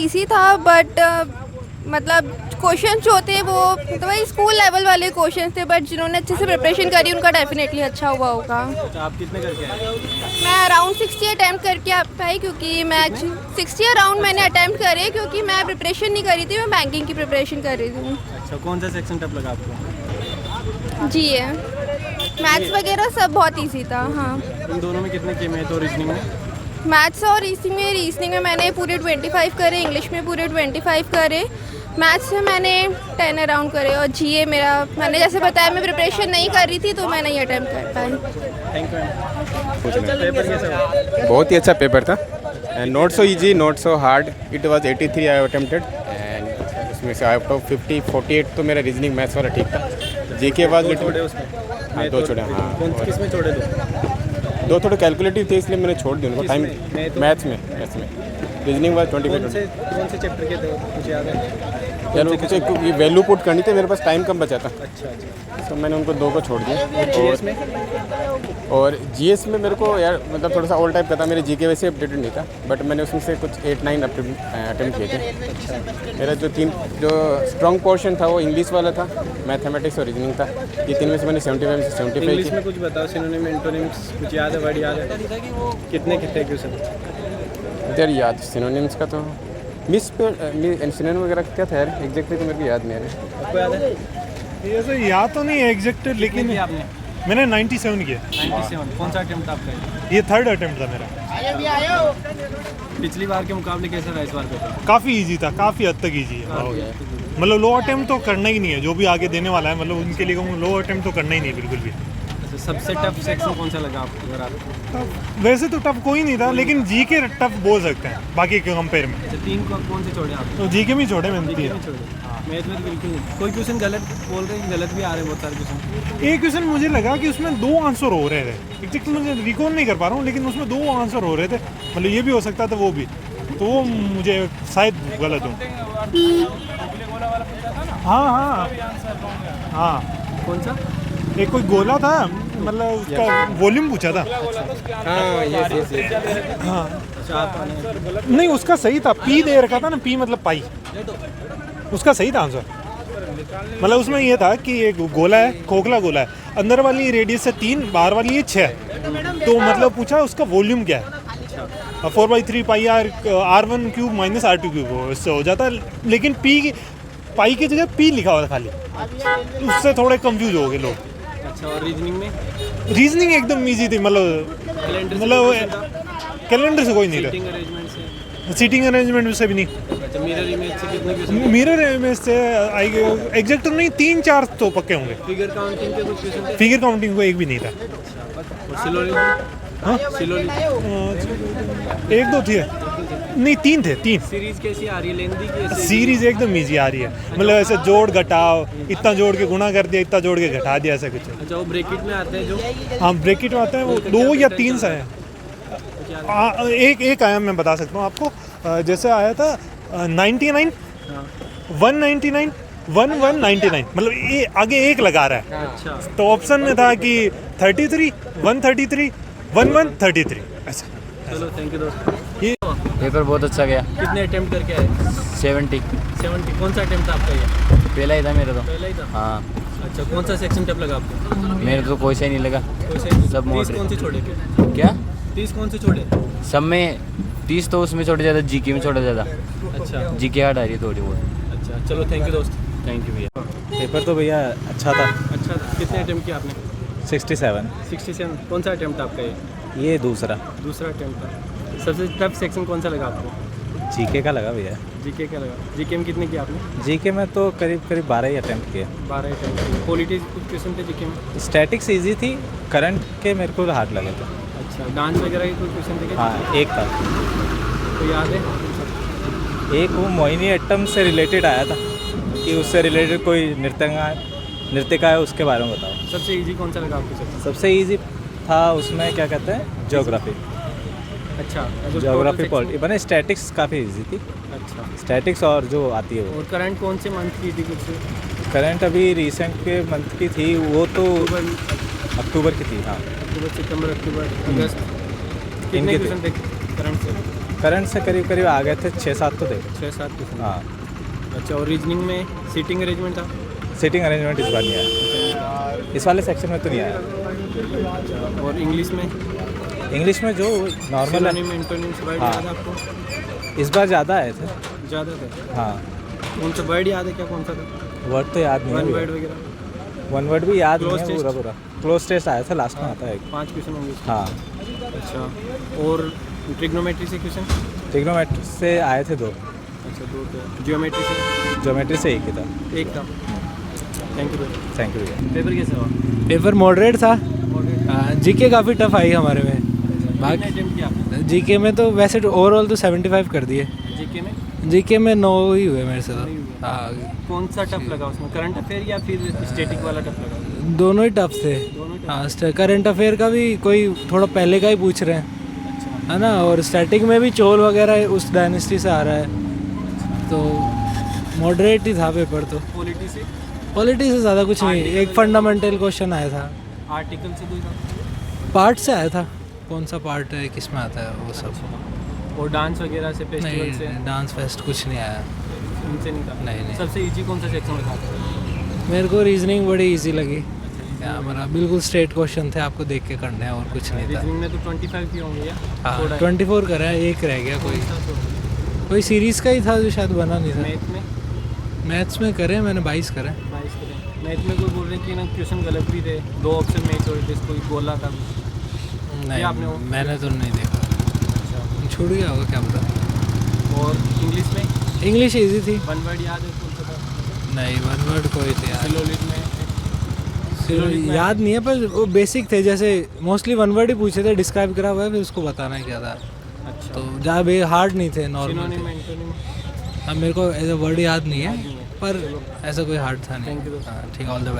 Easy था but मतलब question जो थे वो तो वही स्कूल लेवल वाले क्वेश्चन थे, बट जिन्होंने अच्छे से प्रिपरेशन करी उनका डेफिनेटली अच्छा हुआ होगा। अच्छा, आप कितने करके आए? मैं अराउंड 60 अटैम्प्ट करके आ पाई, क्योंकि मैं 60 अराउंड मैंने अटैम्प्ट करे, क्योंकि मैं प्रिपरेशन नहीं करी थी, मैं बैंकिंग की प्रिपरेशन कर रही थी। अच्छा, कौन सा सेक्शन टफ लगा आपको? जी है, मैथ्स वगैरह सब बहुत इजी था। हाँ, इन दोनों में कितने किए? मैथ और रीजनिंग में? मैथ्स और रीजनिंग में मैंने पूरे 25 करे, इंग्लिश में पूरे 25 करे, मैथ्स में मैंने 10 अराउंड करे, और जीए मेरा मैंने जैसे बताया मैं प्रिपरेशन नहीं कर रही थी तो मैं नहीं अटैम्प्ट कर पाई। Thank you. पेपर कैसा हुआ? बहुत ही अच्छा पेपर था and not so easy not so hard. It was 83 I attempted and उसमें से आउट ऑफ 50 48 तो मेरा रीजनिंग मैथ्स वाला ठीक था। जीके वाज दो छोड़े उसमें? हाँ, दो छोड़े। हाँ, कौन किस में छोड़े? दो दो थोड़े कैलकुलेटिव थे इसलिए मैंने छोड़ दिया उनको टाइम। मैथ्स में रीजनिंग वाज 25। कौन से चैप्टर के थे कुछ याद है? यार वो कुछ वैल्यू पुट करनी थी, मेरे पास टाइम कम बचा था अच्छा अच्छा। तो मैंने उनको दो को छोड़ दिया। जीएस में? और जीएस में मेरे को यार मतलब थोड़ा सा ओल्ड टाइप का था, मेरे जीके वैसे अपडेटेड नहीं था, बट मैंने उसमें से कुछ 8-9 अटेम्प्ट किए थे। मेरा जो स्ट्रॉन्ग पोर्शन था वो इंग्लिश वाला था, मैथमेटिक्स और रीजनिंग था। ये तीन में से मैंने 75 में से 75 इंग्लिश में कुछ बताओ, सिनोनिम एंटोनिम्स कुछ याद है? वर्ड याद है? कितने क्वेश्चन? यार याद सिनोनिम्स का तो मिस पे सिनोनिम वगैरह क्या था यार एग्जैक्टली तो मेरे को याद नहीं आ रहा। आपको याद है? ये तो याद तो नहीं है एग्जैक्ट, लेकिन आपने मैंने 97 किया। 97? कौन सा अटेम्प्ट आपका है? ये थर्ड अटेम्प्ट था मेरा। पिछली बार के मुकाबले कैसा रहा इस बार पेपर? काफ़ी इजी था, काफ़ी हद तक इजी है। मतलब लो अटेम्प्ट तो करना ही नहीं है, जो भी आगे देने वाला है मतलब उनके लिए कहूँ लो अटेम्प्ट तो करना ही नहीं बिल्कुल भी। अच्छा, सबसे टफ सेक्शन कौन सा लगा आपको? अगर आपको वैसे तो टफ कोई नहीं था, लेकिन जी के टफ बोल सकते हैं बाकी के कंपेयर में। अच्छा, तीन कौन से छोड़े आप? तो जी के में छोड़े मैंने जीके तीन। में छोड़े? मैथ में तो बिल्कुल नहीं। कोई क्वेश्चन गलत बोल रहे हैं, गलत भी आ रहे हैं बहुत सारे क्वेश्चन। एक क्वेश्चन मुझे लगा कि उसमें दो आंसर हो रहे थे, एग्जैक्ट मुझे रिकॉल नहीं कर पा रहा हूँ, लेकिन उसमें दो आंसर हो रहे थे। मतलब ये भी हो सकता था वो भी, तो वो मुझे शायद गलत हो। हाँ हाँ हाँ। कौन सा? एक कोई गोला था, मतलब उसका वॉल्यूम पूछा था। हाँ यस। हाँ चार? नहीं, उसका सही था, पी दे रखा था ना, पी मतलब पाई, उसका सही था आंसर। मतलब उसमें ये था कि एक गोला है, खोखला गोला है, अंदर वाली रेडियस है 3, बाहर वाली है 6, तो मतलब पूछा उसका वॉल्यूम क्या है। 4/3 पाई R1 cube minus R2 cube, इससे हो जाता है। लेकिन पी पाई की जगह पी लिखा हुआ था खाली, उससे थोड़े कंफ्यूज हो गए लोग। अच्छा, और रीजनिंग में? रीजनिंग एकदम इजी थी, मतलब कैलेंडर से कोई नहीं था। सीटिंग अरेंजमेंट से? सीटिंग अरेंजमेंट से भी नहीं। अच्छा, मिरर इमेज से कितने क्वेश्चन? मिरर इमेज से एग्जैक्ट तो नहीं, 3-4 तो पक्के होंगे। फिगर काउंटिंग के कुछ क्वेश्चन थे? फिगर काउंटिंग को एक भी नहीं था। और सिलोली? हाँ, सिलोली? एक दो थे, नहीं 3 थे, 3। सीरीज कैसी आ रही है? लेंदी की? सीरीज एकदम इजी आ रही है, मतलब ऐसे जोड़ घटाओ, इतना जोड़ के गुणा कर दिया, इतना जोड़ के घटा दिया, ऐसा कुछ। अच्छा, वो ब्रैकेट में आते हैं जो? हाँ, ब्रैकेट में आते हैं वो 2 या 3 से हैं। एक आया मैं बता सकता हूँ आपको, जैसे आया था 99, 199, 1199, मतलब ये आगे एक लगा रहा है। अच्छा, तो ऑप्शन में था कि 33, 133, 1133 ऐसा। चलो थैंक यू दोस्त। ये पेपर बहुत अच्छा गया। कितने अटेम्प्ट करके आए? 70। 70? कौन सा अटेम्प्ट था आपका ये? पहला ही था मेरा तो। पहला ही था? हाँ, अच्छा, कौन सा सेक्शन टफ लगा आपको? मेरे तो कोई सही नहीं लगा। कोई से? सब 30 moderate। कौन से छोड़े थे? क्या 30 कौन से छोड़े? सब में 30 तो उसमें छोड़े ज़्यादा, जीके में छोड़ा ज़्यादा। अच्छा जीके हार्ड आ रही है थोड़ी बहुत। अच्छा, चलो थैंक यू दोस्त। थैंक यू भैया। पेपर तो भैया अच्छा था। अच्छा, कितने अटेम्प्ट किया आपने? 67। 67? कौन सा अटेम्प्ट आपका ये? दूसरा अटेम्प्ट था। सबसे टफ सेक्शन कौन सा लगा आपको? जीके का लगा भैया। जीके का लगा? जीके में कितने किया आपने? जीके में तो करीब 12 ही अटेम्प्ट किए। 12 अटेम्प्ट किए। पॉलिटी कुछ क्वेश्चन थे जीके में? स्टैटिक्स इजी थी, करंट के मेरे को हार्ड लगे थे। अच्छा, डांस वगैरह के कुछ क्वेश्चन थे क्या? हाँ, एक था, तो याद है? एक वो मोहिनीअट्टम से रिलेटेड आया था कि उससे रिलेटेड कोई नृत्यका है, उसके बारे में बताओ। सबसे इजी कौन सा लगा आपको? सबसे ईजी था उसमें क्या कहते हैं, ज्योग्राफी। अच्छा, ज्योग्राफी पॉलिटी बने। स्टैटिक्स काफ़ी इजी थी। अच्छा, स्टैटिक्स और जो आती है वो। और करंट कौन से मंथ की थी कुछ? करंट अभी रिसेंट के मंथ की थी, वो तो अक्टूबर की थी। हाँ, अक्टूबर, सितंबर, अक्टूबर, अगस्त। कितने इनके थे। क्वेश्चन थे करंट से? करंट से करीब करीब आ गए थे 6-7 तो थे 6-7 क्वेश्चन। हाँ। अच्छा, और रीजनिंग में सीटिंग अरेंजमेंट था? सीटिंग अरेंजमेंट इस बार नहीं आया, इस वाले सेक्शन में तो नहीं आया। और इंग्लिश में? इंग्लिश में जो नॉर्मल है, सिनोनिम, एंटोनिम्स वर्ड हाँ। याद है आपको? इस बार ज़्यादा आए थे। ज़्यादा थे? हाँ, कौन सा वर्ड याद है क्या, कौन सा था? वर्ड तो याद नहीं वन है वर्ड भैया। वगैरह? वन वर्ड भी याद नहीं Close है test? पूरा। क्लोज टेस्ट आया था, लास्ट में आता है एक। 5 क्वेश्चन होंगे इसके। हाँ, अच्छा, और ट्रिग्नोमेट्री से क्वेश्चन? ट्रिग्नोमेट्री से आए थे 2, अच्छा, 2 थे। जियोमेट्री से? ज्योमेट्री से एक ही था। एक था। थैंक यू भैया। थैंक यू भैया। पेपर कैसा हुआ? पेपर मॉडरेट था। जीके काफ़ी टफ आई हमारे में। कितने अटेम्प्ट किया आपने जीके में तो वैसे तो ओवरऑल तो 75 कर दिए। जीके में? जीके में 9 ही हुए मेरे से तो। नहीं हुए। हाँ, कौन सा टफ लगा उसमें, करंट अफेयर या फिर स्टैटिक वाला टफ लगा? दोनों ही टफ थे। दोनों ही tough? हाँ, करंट अफेयर का भी कोई थोड़ा पहले का ही पूछ रहे हैं, अच्छा। है ना, और स्टैटिक में भी चोल वगैरह उस डायनेस्टी से आ रहा है, तो मॉडरेट ही था पेपर तो। पॉलिटी से? पॉलिटी से ज़्यादा कुछ नहीं, Article एक फंडामेंटल क्वेश्चन आया था, आर्टिकल से कोई था? पार्ट से आया था, कौन सा पार्ट है किस में आता है वो सब। और डांस वगैरह से, फेस्टिवल से? नहीं, डांस फेस्ट कुछ नहीं आया। उनसे नहीं था? नहीं। सबसे इजी कौन सा सेक्शन लगा? मेरे को रीजनिंग बड़ी इजी लगी। क्या मेरा बिल्कुल स्ट्रेट क्वेश्चन थे, आपको देख के करने हैं और कुछ नहीं था। रीजनिंग में तो 25 भी होंगे या हाँ, थोड़ा है? 24 करा है, एक रह गया कोई। कोई सीरीज़ का ही था जो शायद बना नहीं था। मैथ में? मैथ्स में करे मैंने 22 करे। 22 करें। मैथ में कोई बोल रहे हैं कि ना क्वेश्चन गलत भी थे, 2 ऑप्शन मैच हो रहे थे, कोई बोला था? नहीं, आपने वो- मैंने तो नहीं देखा, अच्छा। छूट गया होगा क्या पता। और इंग्लिश में? इंग्लिश इजी थी। वन वर्ड याद है कौन सा था? नहीं, वन वर्ड कोई थे यार, सिलोलिट में? याद नहीं है, पर वो बेसिक थे, जैसे मोस्टली वन वर्ड ही पूछे थे, डिस्क्राइब करा हुआ है फिर उसको बताना है क्या था, अच्छा। तो ज़्यादा हार्ड नहीं थे, नॉर्मल सिनोनिम, थे। एंटोनिम? अब मेरे को एज अ वर्ड याद नहीं है, नहीं है। पर ऐसा कोई हार्ड था नहीं। Thank you, दोस्त। हाँ ठीक, ऑल द बेस्ट।